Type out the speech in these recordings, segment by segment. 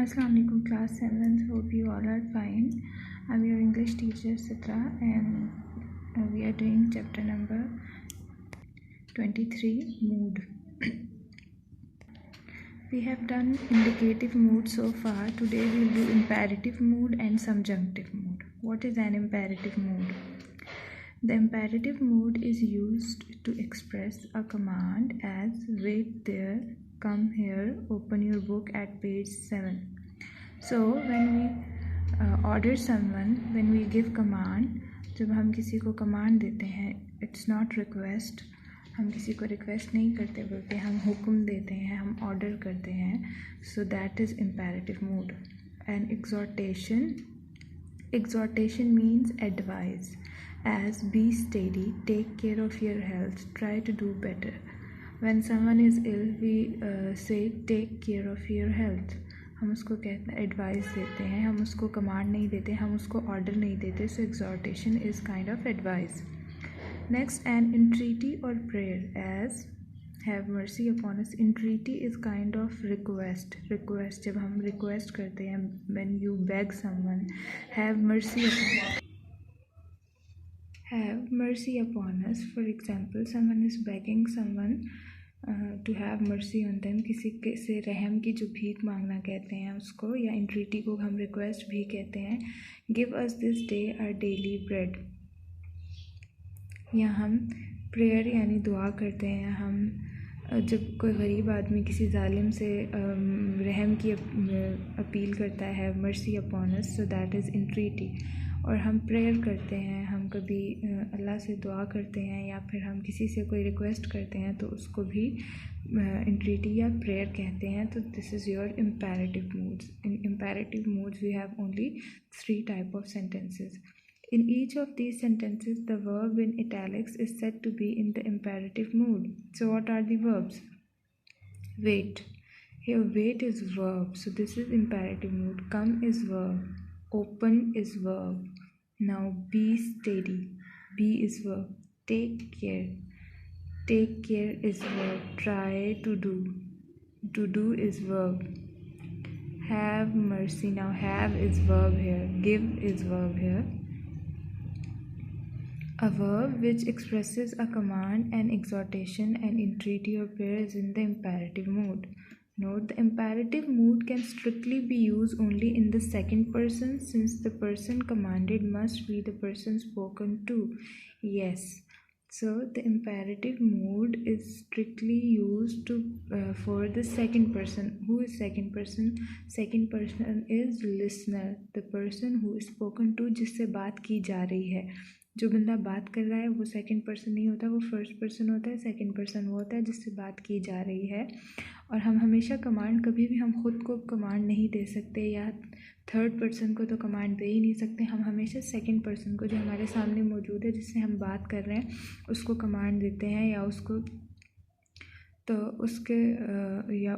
Assalamu alaikum class 7th. Hope you all are fine. I'm your English teacher Sitra and we are doing chapter number 23, mood. We have done indicative mood so far. Today we will do imperative mood and subjunctive mood. What is an imperative mood? The imperative mood is used to express a command as wait there, come here, open your book at page 7. So when we order someone, when we give command, जब हम किसी को command देते हैं, it's not request. हम किसी को request नहीं करते बल्कि हम हुक्म देते हैं, हम order करते हैं. So that is imperative mood. And exhortation means advice. As be steady, take care of your health, try to do better. When someone is ill, we say take care of your health. हम उसको कहते हैं advice देते हैं, हम उसको command नहीं देते, हम उसको ऑर्डर नहीं देते. So exhortation is kind of advice. Next an entreaty और prayer as have mercy upon us. Entreaty is kind of request. जब हम रिक्वेस्ट करते हैं, when you beg someone, have mercy upon us. For example, someone is begging someone to have mercy on them. किसी के से रहम की जो भीख मांगना कहते हैं उसको, या इंट्रीटी को हम रिक्वेस्ट भी कहते हैं. Give us this day our daily bread. या हम प्रेयर यानी दुआ करते हैं. हम जब कोई गरीब आदमी किसी जालिम से रहम की अपील करता है, have mercy upon us, so that is entreaty. और हम प्रेयर करते हैं, हम कभी अल्लाह से दुआ करते हैं या फिर हम किसी से कोई रिक्वेस्ट करते हैं तो उसको भी इंट्रीटी या प्रेयर कहते हैं. तो this is your imperative moods. In imperative moods we have only 3 type of sentences. In each of these sentences the verb in italics is said to be in the imperative mood. So what are the verbs? Wait. Here wait is verb, so this is imperative mood. Come is verb. Open is verb. Now be steady. Be is verb. Take care. Take care is verb. Try to do. To do is verb. Have mercy. Now have is verb here. Give is verb here. A verb which expresses a command, an exhortation, an entreaty or prayer is in the imperative mood. Note, the imperative mood can strictly be used only in the second person, since the person commanded must be the person spoken to. Yes, so the imperative mood is strictly used for the second person. Who is second person? Second person is listener, the person who is spoken to, जिससे बात की जा रही है. जो बंदा बात कर रहा है वो सेकंड पर्सन नहीं होता, वो फर्स्ट पर्सन होता है. सेकंड पर्सन वो होता है जिससे बात की जा रही है. और हम हमेशा कमांड, कभी भी हम ख़ुद को कमांड नहीं दे सकते या थर्ड पर्सन को तो कमांड दे ही नहीं सकते. हम हमेशा सेकंड पर्सन को, जो हमारे सामने मौजूद है, जिससे हम बात कर रहे हैं, उसको कमांड देते हैं या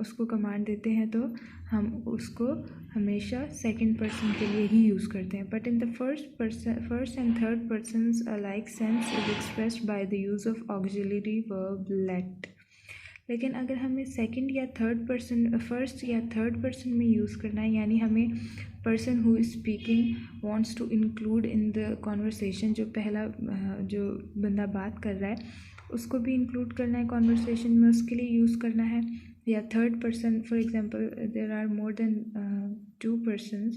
उसको कमांड देते हैं. तो हम उसको हमेशा सेकंड पर्सन के लिए ही यूज़ करते हैं. But in the first and third persons alike sense is expressed by the use of auxiliary verb let. लेकिन अगर हमें सेकंड या थर्ड पर्सन, फर्स्ट या थर्ड पर्सन में यूज़ करना है, यानी हमें person who is speaking wants to include in the conversation, जो पहला जो बंदा बात कर रहा है उसको भी इंक्लूड करना है कॉन्वर्सेशन में, उसके लिए यूज़ करना है. या third person, for example there are more than 2 persons,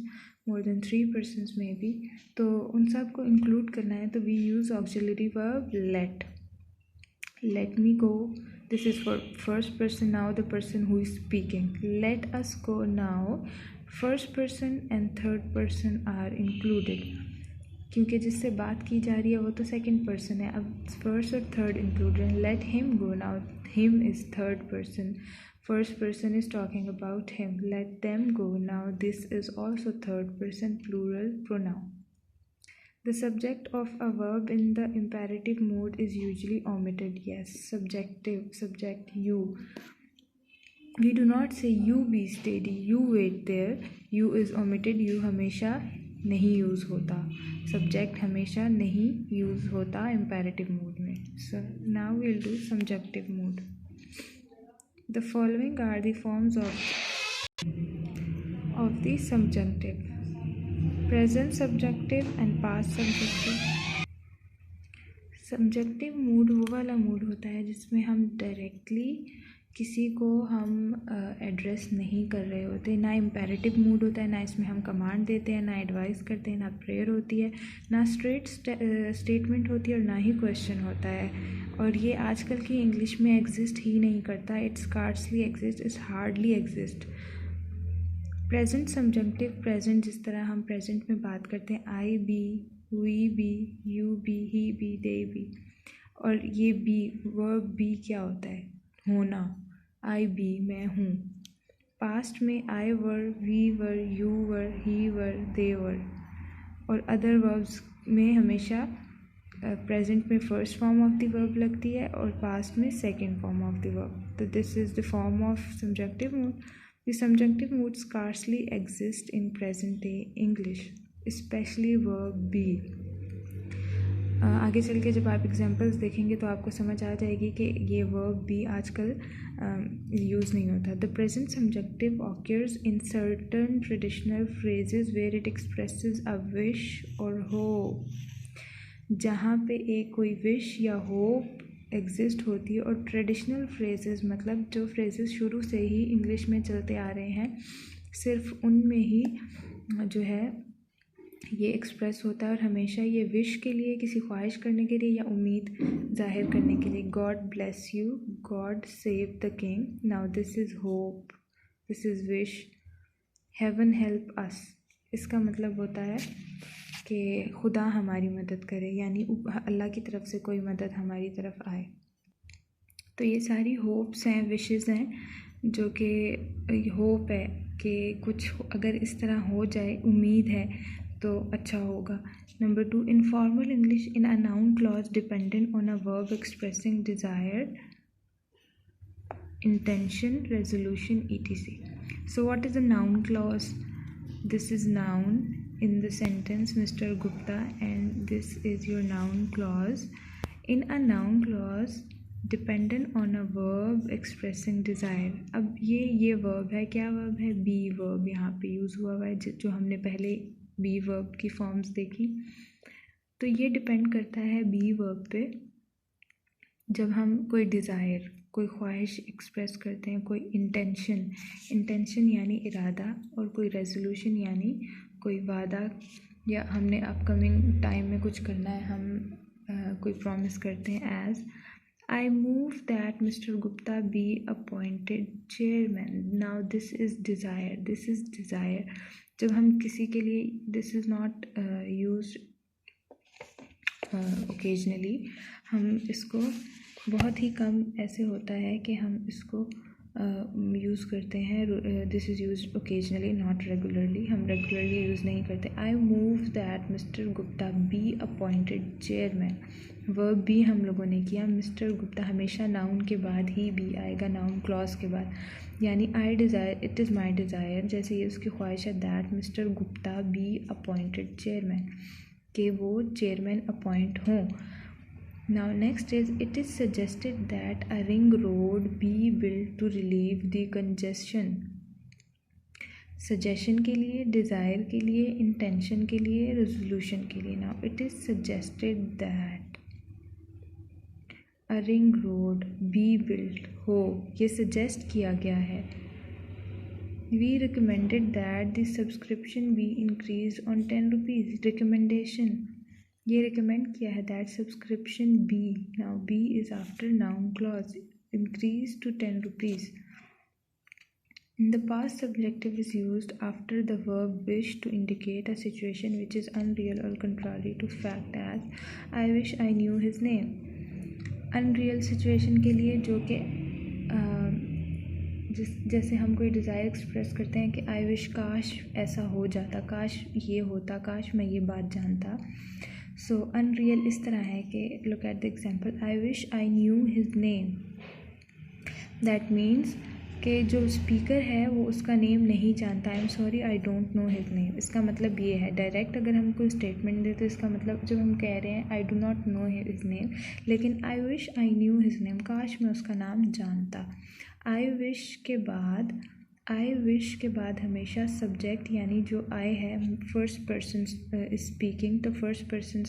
more than 3 persons may be, तो उन सब को इंक्लूड करना है. तो we use auxiliary verb let. Let me go. This is for first person. Now the person who is speaking. Let us go now. First person and third person are included. क्योंकि जिससे बात की जा रही है वो तो सेकंड पर्सन है. अब फर्स्ट और third included. Let him go. Now him is third person. First person is talking about him. Let them go. Now this is also third person plural pronoun. The subject of a verb in the imperative mood is usually omitted. Yes, subject you. We do not say you be steady, you wait there. You is omitted. You हमेशा नहीं use होता. Subject हमेशा नहीं use होता imperative mood में. So now we'll do subjunctive mood. The following are the forms of the subjunctive. Present subjunctive and past subjunctive. Subjective mood वो वाला mood होता है जिसमें हम डायरेक्टली किसी को हम एड्रेस नहीं कर रहे होते, ना इम्पेरेटिव मूड होता है, ना इसमें हम कमांड देते हैं, ना एडवाइस करते हैं, ना प्रेयर होती है, ना स्ट्रेट स्टेटमेंट होती है और ना ही क्वेश्चन होता है। और ये आजकल की इंग्लिश में एग्जिस्ट ही नहीं करता। It's scarcely exist, it's hardly exist. Present subjective, present जिस तरह हम प्रेजेंट में बात करते हैं, I be, we be, you be, he be, they be, और ये बी, वर्ब बी क्या होता है? होना। आई बी, मैं हूँ। पास्ट में आई वर, वी वर, यू वर, ही वर, दे वर। और अदर वर्ब्स में हमेशा प्रेजेंट में first form of the verb लगती है और पास्ट में second form of the verb. तो this is the form of subjective mood. The subjective mood scarcely exist in present day English, especially verb be. आगे चल के जब आप एग्जांपल्स देखेंगे तो आपको समझ आ जाएगी कि ये वर्ब भी आजकल यूज़ नहीं होता। The present subjective occurs in certain traditional phrases where it expresses a wish और होप। जहाँ पे एक कोई विश या होप एग्जिस्ट होती है, और ट्रेडिशनल फ्रेजेस मतलब जो फ्रेजेस शुरू से ही इंग्लिश में चलते आ रहे हैं, सिर्फ उनमें ही जो है ये एक्सप्रेस होता है। और हमेशा ये विश के लिए, किसी ख्वाहिश करने के लिए या उम्मीद जाहिर करने के लिए। God bless you, God save the king, now this is hope, this is wish, heaven help us. इसका मतलब होता है कि खुदा हमारी मदद करे, यानी अल्लाह की तरफ से कोई मदद हमारी तरफ आए। तो ये सारी होप्स हैं, विशेस हैं, जो कि होप है कि कुछ अगर इस तरह हो जाए, उम्मीद है तो अच्छा होगा। Number 2, informal English in a noun clause dependent on a verb expressing desire, intention, resolution, etc. So what is a noun clause? This is noun in the sentence Mr. Gupta, and this is your noun clause. In a noun clause dependent on a verb expressing desire. अब ये verb है, क्या verb है? be verb यहाँ पे use हुआ है, जो हमने पहले be verb की फॉर्म्स देखी। तो ये डिपेंड करता है be verb पे। जब हम कोई डिज़ायर, कोई ख्वाहिश एक्सप्रेस करते हैं, कोई इंटेंशन यानी इरादा, और कोई रेजोल्यूशन यानी कोई वादा, या हमने अपकमिंग टाइम में कुछ करना है, हम कोई प्रॉमिस करते हैं। As I move that mister Gupta be appointed chairman, now this is desire, this is desire. जब हम किसी के लिए, this is not used occasionally, हम इसको बहुत ही कम ऐसे होता है कि हम इसको यूज़ करते हैं। This is used occasionally, not regularly. हम रेगुलरली यूज़ नहीं करते। आई move that mister Gupta be appointed chairman, verb भी हम लोगों ने किया। मिस्टर गुप्ता हमेशा नाउन के बाद ही भी आएगा, नाउन क्लॉज के बाद। यानी I desire, it is my desire, जैसे ये उसकी ख्वाहिश है, that mister Gupta be appointed chairman, कि वो चेयरमैन अपॉइंट हों। Now next is, it is suggested that a ring road be built to relieve the congestion. Suggestion के लिए, desire के लिए, intention के लिए, resolution के लिए। Now it is suggested that a ring road be built हो, ये suggest किया गया है। We recommended that the subscription be increased on 10 rupees. Recommendation, ये recommend किया है, that subscription be, now be is after noun clause, increase to 10 rupees. In the past, subjective is used after the verb wish to indicate a situation which is unreal or contrary to fact, as I wish I knew his name. Unreal situation के लिए, जो कि जैसे हम कोई desire express करते हैं कि आई विश काश ऐसा हो जाता, काश ये होता, काश मैं ये बात जानता। सो अनरियल इस तरह है कि look at the example, I wish I knew his name. That means कि जो स्पीकर है वो उसका नेम नहीं जानता। I am sorry, I don't know his name. इसका मतलब ये है, डायरेक्ट अगर हम कोई स्टेटमेंट दें तो इसका मतलब, जब हम कह रहे हैं I do not know his name, लेकिन I wish I knew his name, काश मैं उसका नाम जानता। आई विश के बाद आई विश के बाद हमेशा सब्जेक्ट यानी जो आई है फर्स्ट पर्सन स्पीकिंग, तो फर्स्ट पर्सन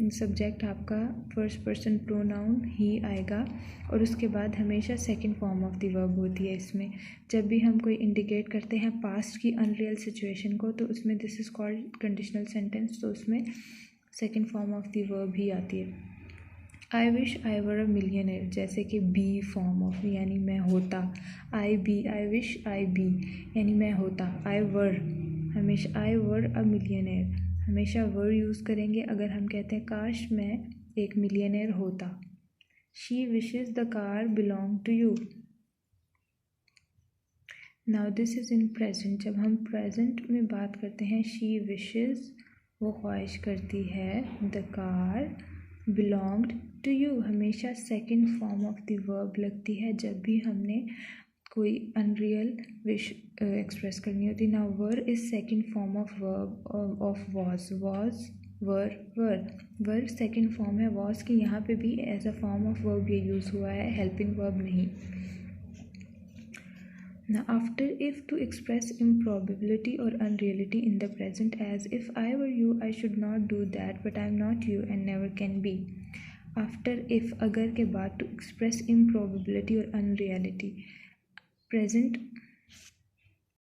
सब्जेक्ट आपका फर्स्ट पर्सन प्रोनाउन ही आएगा। और उसके बाद हमेशा second form of the verb होती है इसमें। जब भी हम कोई इंडिकेट करते हैं पास्ट की अनरियल सिचुएशन को तो उसमें this is called conditional sentence, तो उसमें second form of the verb ही आती है। आई wish I were a millionaire, जैसे कि बी फॉर्म ऑफ यानी मैं होता। आई विश आई बी यानी मैं होता। आई वर, हमेशा आई वर अ मिलियनर, हमेशा वर यूज़ करेंगे अगर हम कहते हैं काश मैं एक मिलियनर होता। She wishes the car belong to you. Now this is in present. जब हम प्रेजेंट में बात करते हैं शी विशेज़, वो ख्वाहिश करती है, the car belonged to you हमेशा second form of the verb लगती है जब भी हमने कोई अनरियल विश एक्सप्रेस करनी होती। Now were is second form of verb of was were second form है वॉज की, यहाँ पे भी as a form of verb ये यूज़ हुआ है, हेल्पिंग वर्ब नहीं। Now after if to express improbability or unreality in the present, as if I were you I should not do that but I am not you and never can be. After if अगर के बाद to express improbability or unreality, present